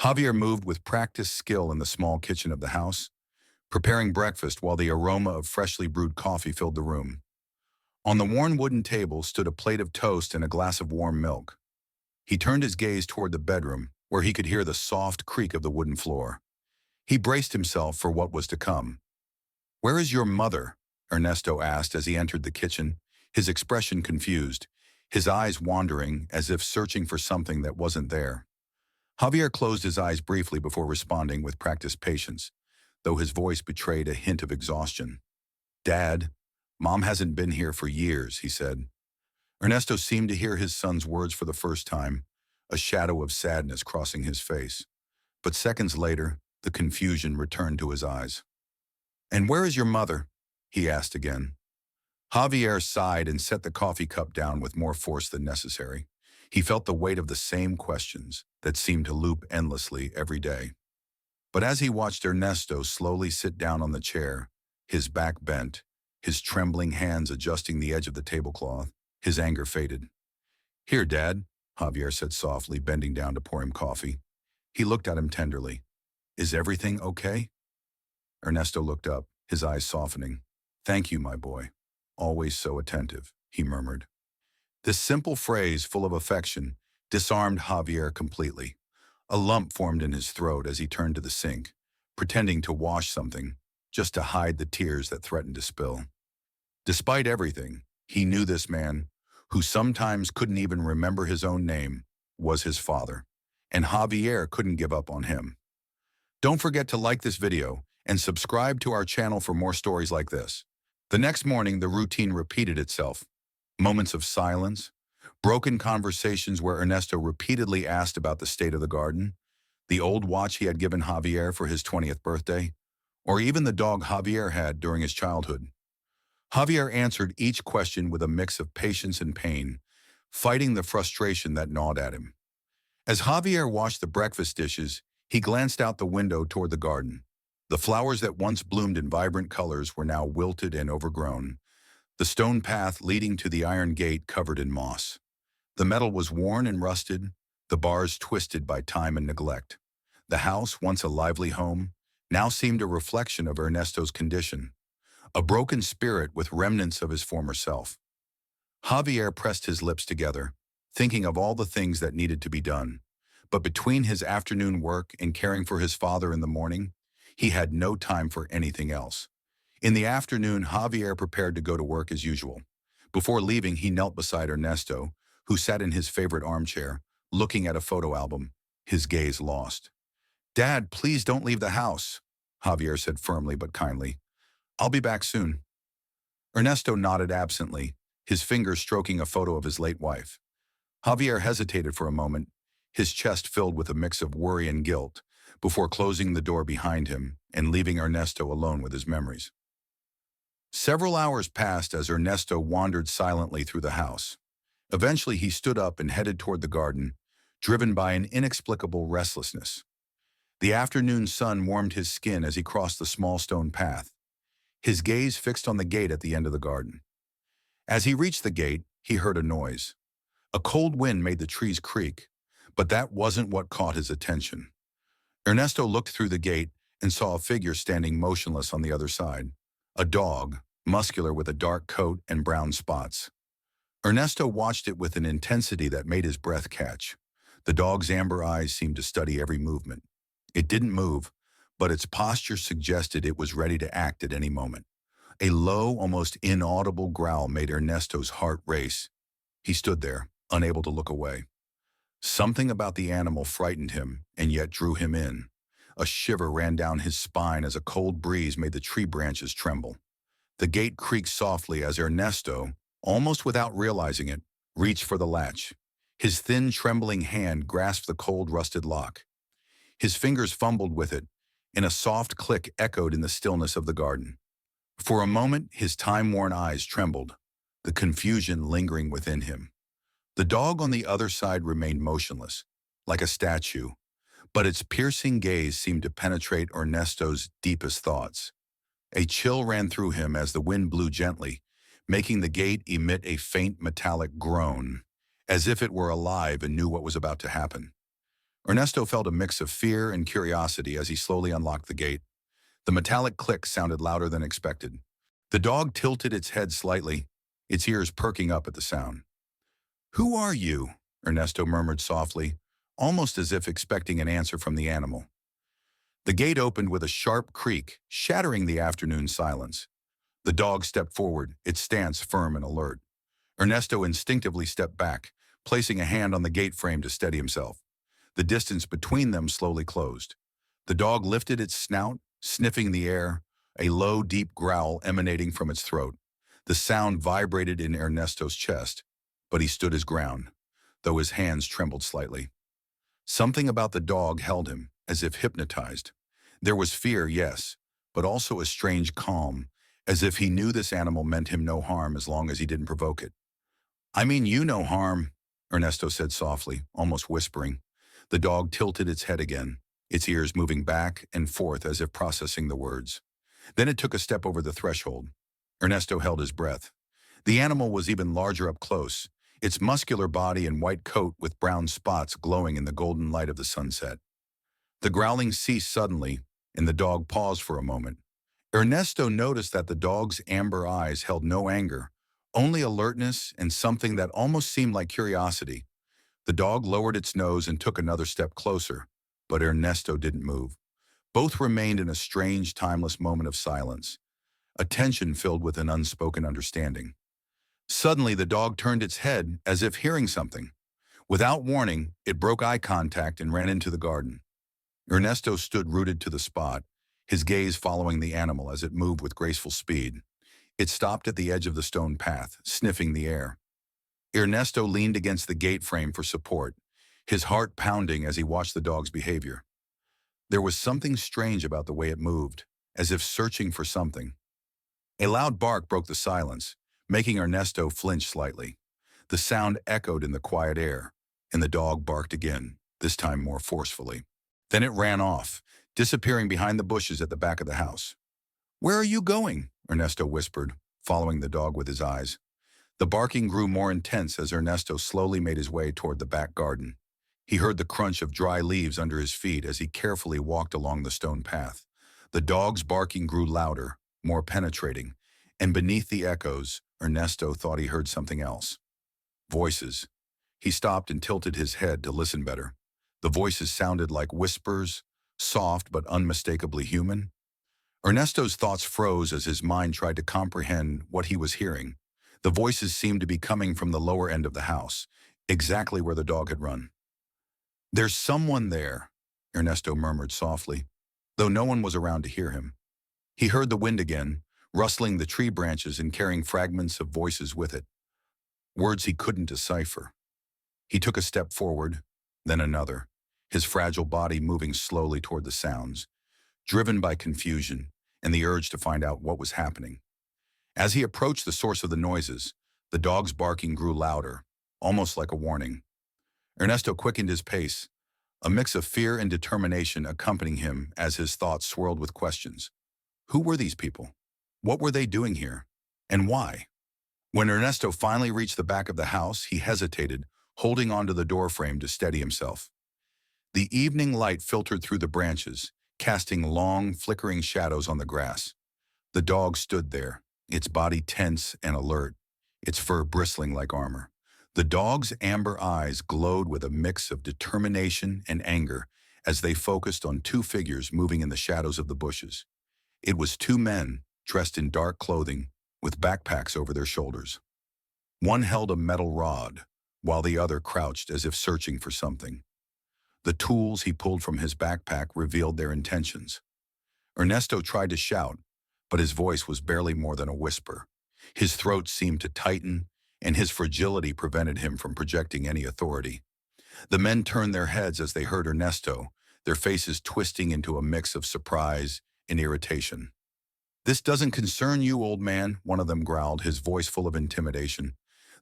Javier moved with practiced skill in the small kitchen of the house, preparing breakfast while the aroma of freshly brewed coffee filled the room. On the worn wooden table stood a plate of toast and a glass of warm milk. He turned his gaze toward the bedroom, where he could hear the soft creak of the wooden floor. He braced himself for what was to come. "Where is your mother?" Ernesto asked as he entered the kitchen, his expression confused, his eyes wandering as if searching for something that wasn't there. Javier closed his eyes briefly before responding with practiced patience, though his voice betrayed a hint of exhaustion. "Dad, Mom hasn't been here for years," he said. Ernesto seemed to hear his son's words for the first time, a shadow of sadness crossing his face. But seconds later, the confusion returned to his eyes. "And where is your mother?" he asked again. Javier sighed and set the coffee cup down with more force than necessary. He felt the weight of the same questions that seemed to loop endlessly every day. But as he watched Ernesto slowly sit down on the chair, his back bent, his trembling hands adjusting the edge of the tablecloth, his anger faded. "Here, Dad," Javier said softly, bending down to pour him coffee. He looked at him tenderly. "Is everything okay?" Ernesto looked up, his eyes softening. "Thank you, my boy. Always so attentive," he murmured. This simple phrase, full of affection, disarmed Javier completely. A lump formed in his throat as he turned to the sink, pretending to wash something, just to hide the tears that threatened to spill. Despite everything, he knew this man, who sometimes couldn't even remember his own name, was his father, and Javier couldn't give up on him. Don't forget to like this video and subscribe to our channel for more stories like this. The next morning, the routine repeated itself. Moments of silence, broken conversations where Ernesto repeatedly asked about the state of the garden, the old watch he had given Javier for his 20th birthday, or even the dog Javier had during his childhood. Javier answered each question with a mix of patience and pain, fighting the frustration that gnawed at him. As Javier washed the breakfast dishes, he glanced out the window toward the garden. The flowers that once bloomed in vibrant colors were now wilted and overgrown, the stone path leading to the iron gate covered in moss. The metal was worn and rusted, the bars twisted by time and neglect. The house, once a lively home, now seemed a reflection of Ernesto's condition, a broken spirit with remnants of his former self. Javier pressed his lips together, thinking of all the things that needed to be done. But between his afternoon work and caring for his father in the morning, he had no time for anything else. In the afternoon, Javier prepared to go to work as usual. Before leaving, he knelt beside Ernesto, who sat in his favorite armchair, looking at a photo album, his gaze lost. "Dad, please don't leave the house," Javier said firmly but kindly. "I'll be back soon." Ernesto nodded absently, his fingers stroking a photo of his late wife. Javier hesitated for a moment, his chest filled with a mix of worry and guilt, before closing the door behind him and leaving Ernesto alone with his memories. Several hours passed as Ernesto wandered silently through the house. Eventually, he stood up and headed toward the garden, driven by an inexplicable restlessness. The afternoon sun warmed his skin as he crossed the small stone path, his gaze fixed on the gate at the end of the garden. As he reached the gate, he heard a noise. A cold wind made the trees creak, but that wasn't what caught his attention. Ernesto looked through the gate and saw a figure standing motionless on the other side. A dog, muscular with a dark coat and brown spots. Ernesto watched it with an intensity that made his breath catch. The dog's amber eyes seemed to study every movement. It didn't move, but its posture suggested it was ready to act at any moment. A low, almost inaudible growl made Ernesto's heart race. He stood there, unable to look away. Something about the animal frightened him and yet drew him in. A shiver ran down his spine as a cold breeze made the tree branches tremble. The gate creaked softly as Ernesto, almost without realizing it, reached for the latch. His thin, trembling hand grasped the cold, rusted lock. His fingers fumbled with it, and a soft click echoed in the stillness of the garden. For a moment, his time-worn eyes trembled, the confusion lingering within him. The dog on the other side remained motionless, like a statue, but its piercing gaze seemed to penetrate Ernesto's deepest thoughts. A chill ran through him as the wind blew gently, making the gate emit a faint metallic groan, as if it were alive and knew what was about to happen. Ernesto felt a mix of fear and curiosity as he slowly unlocked the gate. The metallic click sounded louder than expected. The dog tilted its head slightly, its ears perking up at the sound. "Who are you?" Ernesto murmured softly, almost as if expecting an answer from the animal. The gate opened with a sharp creak, shattering the afternoon silence. The dog stepped forward, its stance firm and alert. Ernesto instinctively stepped back, placing a hand on the gate frame to steady himself. The distance between them slowly closed. The dog lifted its snout, sniffing the air, a low, deep growl emanating from its throat. The sound vibrated in Ernesto's chest, but he stood his ground, though his hands trembled slightly. Something about the dog held him, as if hypnotized. There was fear, yes, but also a strange calm, as if he knew this animal meant him no harm as long as he didn't provoke it. "I mean you no harm," Ernesto said softly, almost whispering. The dog tilted its head again, its ears moving back and forth as if processing the words. Then it took a step over the threshold. Ernesto held his breath. The animal was even larger up close, its muscular body and white coat with brown spots glowing in the golden light of the sunset. The growling ceased suddenly, and the dog paused for a moment. Ernesto noticed that the dog's amber eyes held no anger, only alertness and something that almost seemed like curiosity. The dog lowered its nose and took another step closer, but Ernesto didn't move. Both remained in a strange, timeless moment of silence, a tension filled with an unspoken understanding. Suddenly, the dog turned its head as if hearing something. Without warning, it broke eye contact and ran into the garden. Ernesto stood rooted to the spot, his gaze following the animal as it moved with graceful speed. It stopped at the edge of the stone path, sniffing the air. Ernesto leaned against the gate frame for support, his heart pounding as he watched the dog's behavior. There was something strange about the way it moved, as if searching for something. A loud bark broke the silence, making Ernesto flinch slightly. The sound echoed in the quiet air, and the dog barked again, this time more forcefully. Then it ran off, disappearing behind the bushes at the back of the house. "Where are you going?" Ernesto whispered, following the dog with his eyes. The barking grew more intense as Ernesto slowly made his way toward the back garden. He heard the crunch of dry leaves under his feet as he carefully walked along the stone path. The dog's barking grew louder, more penetrating, and beneath the echoes, Ernesto thought he heard something else. Voices. He stopped and tilted his head to listen better. The voices sounded like whispers, soft but unmistakably human. Ernesto's thoughts froze as his mind tried to comprehend what he was hearing. The voices seemed to be coming from the lower end of the house, exactly where the dog had run. "There's someone there," Ernesto murmured softly, though no one was around to hear him. He heard the wind again, rustling the tree branches and carrying fragments of voices with it. Words he couldn't decipher. He took a step forward, then another, his fragile body moving slowly toward the sounds, driven by confusion and the urge to find out what was happening. As he approached the source of the noises, the dog's barking grew louder, almost like a warning. Ernesto quickened his pace, a mix of fear and determination accompanying him as his thoughts swirled with questions. Who were these people? What were they doing here? And why? When Ernesto finally reached the back of the house, he hesitated, holding onto the doorframe to steady himself. The evening light filtered through the branches, casting long, flickering shadows on the grass. The dog stood there, its body tense and alert, its fur bristling like armor. The dog's amber eyes glowed with a mix of determination and anger as they focused on two figures moving in the shadows of the bushes. It was two men, dressed in dark clothing, with backpacks over their shoulders. One held a metal rod, while the other crouched as if searching for something. The tools he pulled from his backpack revealed their intentions. Ernesto tried to shout, but his voice was barely more than a whisper. His throat seemed to tighten, and his fragility prevented him from projecting any authority. The men turned their heads as they heard Ernesto, their faces twisting into a mix of surprise and irritation. "This doesn't concern you, old man," one of them growled, his voice full of intimidation.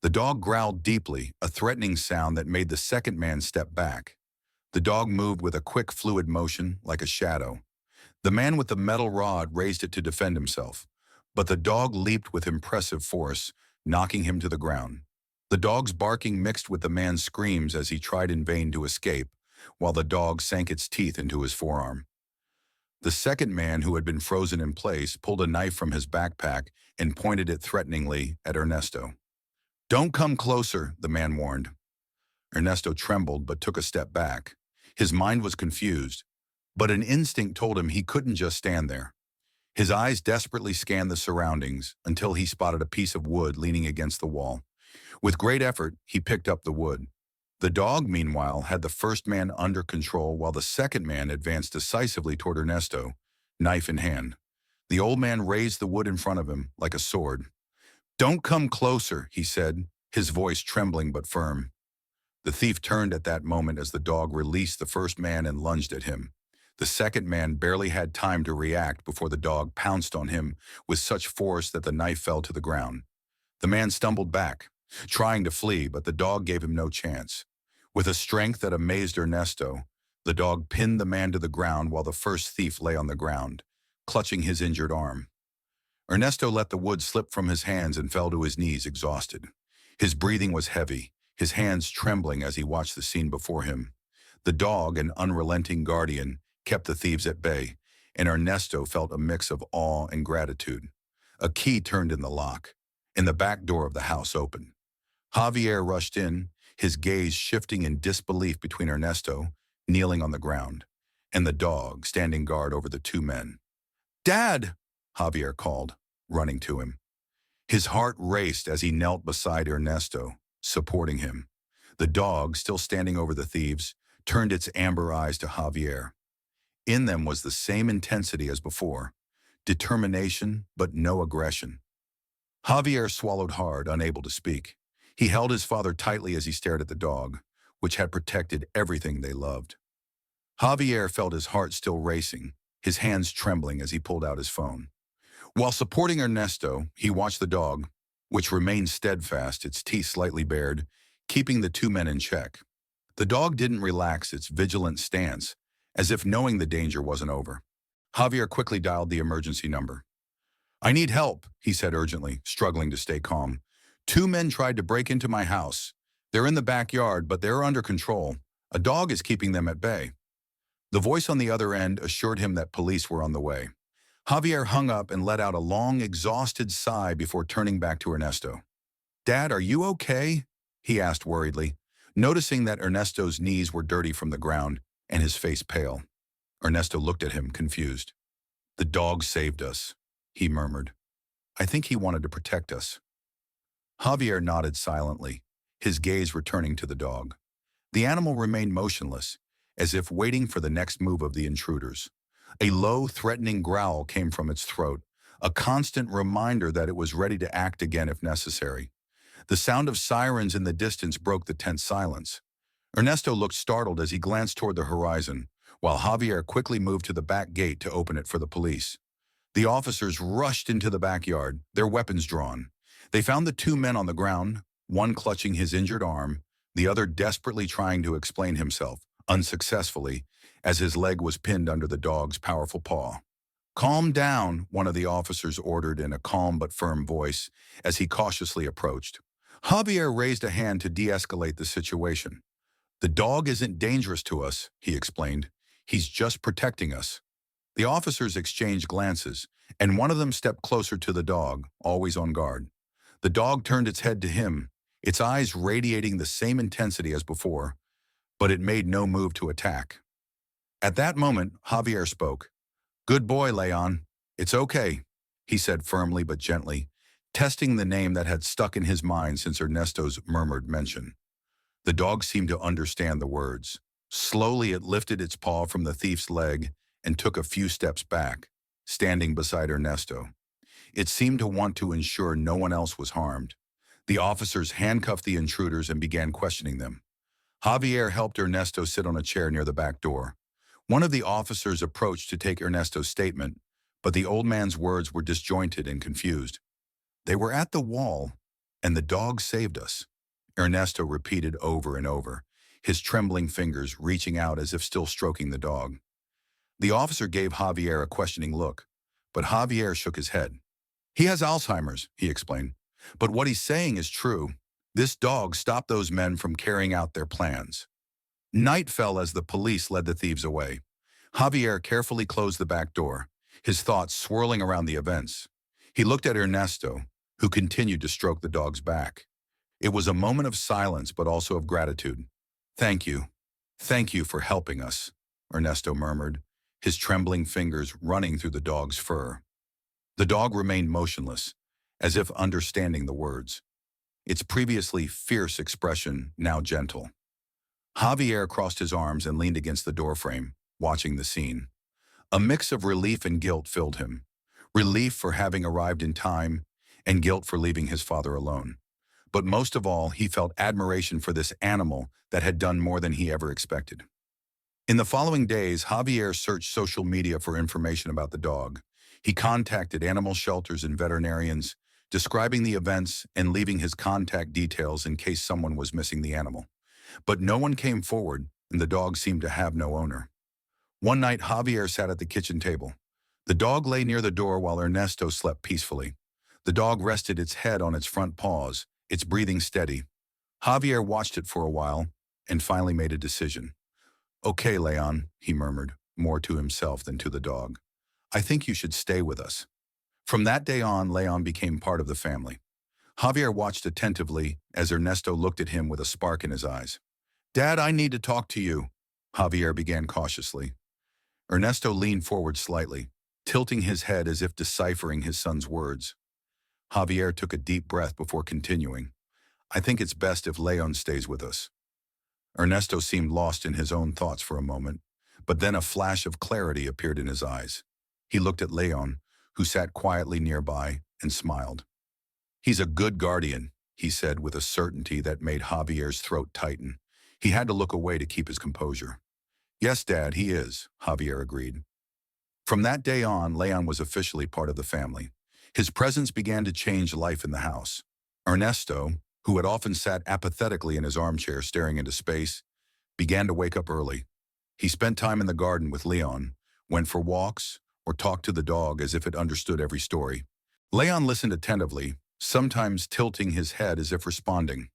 The dog growled deeply, a threatening sound that made the second man step back. The dog moved with a quick, fluid motion, like a shadow. The man with the metal rod raised it to defend himself, but the dog leaped with impressive force, knocking him to the ground. The dog's barking mixed with the man's screams as he tried in vain to escape, while the dog sank its teeth into his forearm. The second man, who had been frozen in place, pulled a knife from his backpack and pointed it threateningly at Ernesto. "Don't come closer," the man warned. Ernesto trembled but took a step back. His mind was confused, but an instinct told him he couldn't just stand there. His eyes desperately scanned the surroundings until he spotted a piece of wood leaning against the wall. With great effort, he picked up the wood. The dog, meanwhile, had the first man under control while the second man advanced decisively toward Ernesto, knife in hand. The old man raised the wood in front of him like a sword. "Don't come closer," he said, his voice trembling but firm. The thief turned at that moment as the dog released the first man and lunged at him. The second man barely had time to react before the dog pounced on him with such force that the knife fell to the ground. The man stumbled back, trying to flee, but the dog gave him no chance. With a strength that amazed Ernesto, the dog pinned the man to the ground while the first thief lay on the ground, clutching his injured arm. Ernesto let the wood slip from his hands and fell to his knees, exhausted. His breathing was heavy, his hands trembling as he watched the scene before him. The dog, an unrelenting guardian, kept the thieves at bay, and Ernesto felt a mix of awe and gratitude. A key turned in the lock, and the back door of the house opened. Javier rushed in, his gaze shifting in disbelief between Ernesto, kneeling on the ground, and the dog, standing guard over the two men. "Dad!" Javier called, running to him. His heart raced as he knelt beside Ernesto, supporting him. The dog, still standing over the thieves, turned its amber eyes to Javier. In them was the same intensity as before, determination but no aggression. Javier swallowed hard, unable to speak. He held his father tightly as he stared at the dog, which had protected everything they loved. Javier felt his heart still racing, his hands trembling as he pulled out his phone. While supporting Ernesto, he watched the dog, which remained steadfast, its teeth slightly bared, keeping the two men in check. The dog didn't relax its vigilant stance, as if knowing the danger wasn't over. Javier quickly dialed the emergency number. "I need help," he said urgently, struggling to stay calm. "Two men tried to break into my house. They're in the backyard, but they're under control. A dog is keeping them at bay." The voice on the other end assured him that police were on the way. Javier hung up and let out a long, exhausted sigh before turning back to Ernesto. "Dad, are you okay?" he asked worriedly, noticing that Ernesto's knees were dirty from the ground and his face pale. Ernesto looked at him, confused. "The dog saved us," he murmured. "I think he wanted to protect us." Javier nodded silently, his gaze returning to the dog. The animal remained motionless, as if waiting for the next move of the intruders. A low, threatening growl came from its throat, a constant reminder that it was ready to act again if necessary. The sound of sirens in the distance broke the tense silence. Ernesto looked startled as he glanced toward the horizon, while Javier quickly moved to the back gate to open it for the police. The officers rushed into the backyard, their weapons drawn. They found the two men on the ground, one clutching his injured arm, the other desperately trying to explain himself, unsuccessfully, as his leg was pinned under the dog's powerful paw. "Calm down," one of the officers ordered in a calm but firm voice as he cautiously approached. Javier raised a hand to de-escalate the situation. "The dog isn't dangerous to us," he explained. "He's just protecting us." The officers exchanged glances, and one of them stepped closer to the dog, always on guard. The dog turned its head to him, its eyes radiating the same intensity as before, but it made no move to attack. At that moment, Javier spoke. "Good boy, Leon. It's okay," he said firmly but gently, testing the name that had stuck in his mind since Ernesto's murmured mention. The dog seemed to understand the words. Slowly it lifted its paw from the thief's leg and took a few steps back, standing beside Ernesto. It seemed to want to ensure no one else was harmed. The officers handcuffed the intruders and began questioning them. Javier helped Ernesto sit on a chair near the back door. One of the officers approached to take Ernesto's statement, but the old man's words were disjointed and confused. "They were at the wall, and the dog saved us," Ernesto repeated over and over, his trembling fingers reaching out as if still stroking the dog. The officer gave Javier a questioning look, but Javier shook his head. "He has Alzheimer's," he explained, "but what he's saying is true. This dog stopped those men from carrying out their plans." Night fell as the police led the thieves away. Javier carefully closed the back door, his thoughts swirling around the events. He looked at Ernesto, who continued to stroke the dog's back. It was a moment of silence but also of gratitude. "Thank you. Thank you for helping us," Ernesto murmured, his trembling fingers running through the dog's fur. The dog remained motionless, as if understanding the words, its previously fierce expression now gentle. Javier crossed his arms and leaned against the doorframe, watching the scene. A mix of relief and guilt filled him. Relief for having arrived in time, and guilt for leaving his father alone. But most of all, he felt admiration for this animal that had done more than he ever expected. In the following days, Javier searched social media for information about the dog. He contacted animal shelters and veterinarians, describing the events and leaving his contact details in case someone was missing the animal. But no one came forward, and the dog seemed to have no owner. One night, Javier sat at the kitchen table. The dog lay near the door while Ernesto slept peacefully. The dog rested its head on its front paws, its breathing steady. Javier watched it for a while and finally made a decision. "Okay, Leon," he murmured, more to himself than to the dog. "I think you should stay with us." From that day on, Leon became part of the family. Javier watched attentively as Ernesto looked at him with a spark in his eyes. "Dad, I need to talk to you," Javier began cautiously. Ernesto leaned forward slightly, tilting his head as if deciphering his son's words. Javier took a deep breath before continuing. "I think it's best if Leon stays with us." Ernesto seemed lost in his own thoughts for a moment, but then a flash of clarity appeared in his eyes. He looked at Leon, who sat quietly nearby, and smiled. "He's a good guardian," he said with a certainty that made Javier's throat tighten. He had to look away to keep his composure. "Yes, Dad, he is," Javier agreed. From that day on, Leon was officially part of the family. His presence began to change life in the house. Ernesto, who had often sat apathetically in his armchair staring into space, began to wake up early. He spent time in the garden with Leon, went for walks, or talked to the dog as if it understood every story. Leon listened attentively, sometimes tilting his head as if responding.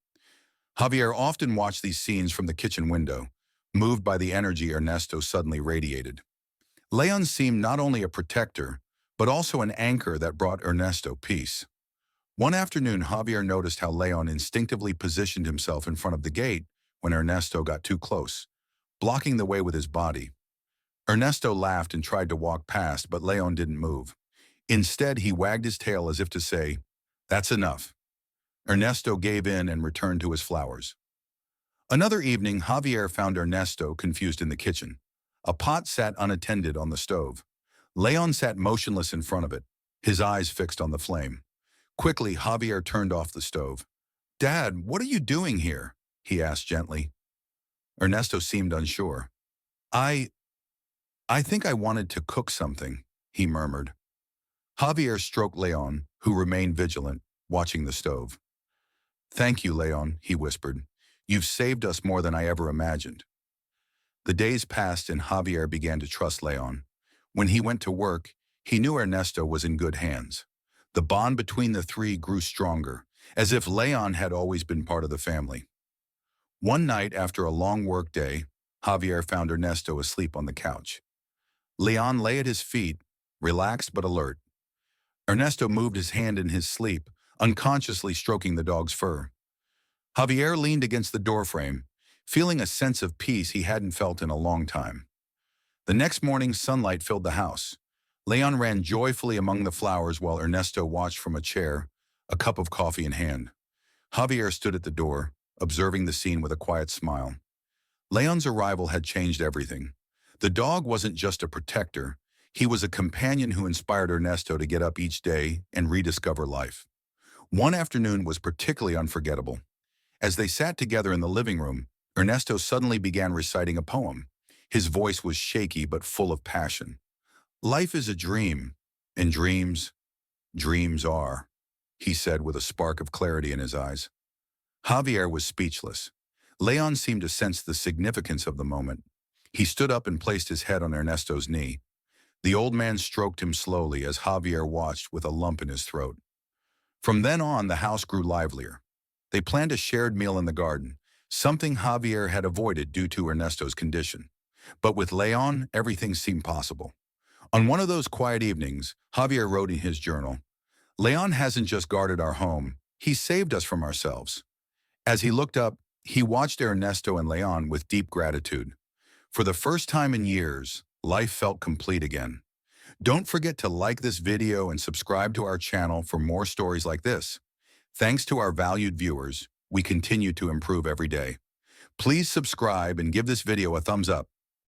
Javier often watched these scenes from the kitchen window, moved by the energy Ernesto suddenly radiated. Leon seemed not only a protector, but also an anchor that brought Ernesto peace. One afternoon, Javier noticed how Leon instinctively positioned himself in front of the gate when Ernesto got too close, blocking the way with his body. Ernesto laughed and tried to walk past, but Leon didn't move. Instead, he wagged his tail as if to say, "That's enough." Ernesto gave in and returned to his flowers. Another evening, Javier found Ernesto confused in the kitchen. A pot sat unattended on the stove. Leon sat motionless in front of it, his eyes fixed on the flame. Quickly, Javier turned off the stove. "Dad, what are you doing here?" he asked gently. Ernesto seemed unsure. I think I wanted to cook something," he murmured. Javier stroked Leon, who remained vigilant, watching the stove. "Thank you, Leon," he whispered. "You've saved us more than I ever imagined." The days passed and Javier began to trust Leon. When he went to work, he knew Ernesto was in good hands. The bond between the three grew stronger, as if Leon had always been part of the family. One night after a long work day, Javier found Ernesto asleep on the couch. Leon lay at his feet, relaxed but alert. Ernesto moved his hand in his sleep, unconsciously stroking the dog's fur. Javier leaned against the doorframe, feeling a sense of peace he hadn't felt in a long time. The next morning, sunlight filled the house. Leon ran joyfully among the flowers while Ernesto watched from a chair, a cup of coffee in hand. Javier stood at the door, observing the scene with a quiet smile. Leon's arrival had changed everything. The dog wasn't just a protector, he was a companion who inspired Ernesto to get up each day and rediscover life. One afternoon was particularly unforgettable. As they sat together in the living room, Ernesto suddenly began reciting a poem. His voice was shaky but full of passion. "Life is a dream, and dreams are," he said with a spark of clarity in his eyes. Javier was speechless. Leon seemed to sense the significance of the moment. He stood up and placed his head on Ernesto's knee. The old man stroked him slowly as Javier watched with a lump in his throat. From then on, the house grew livelier. They planned a shared meal in the garden, something Javier had avoided due to Ernesto's condition. But with Leon, everything seemed possible. On one of those quiet evenings, Javier wrote in his journal, "Leon hasn't just guarded our home, he saved us from ourselves." As he looked up, he watched Ernesto and Leon with deep gratitude. For the first time in years, life felt complete again. Don't forget to like this video and subscribe to our channel for more stories like this. Thanks to our valued viewers, we continue to improve every day. Please subscribe and give this video a thumbs up.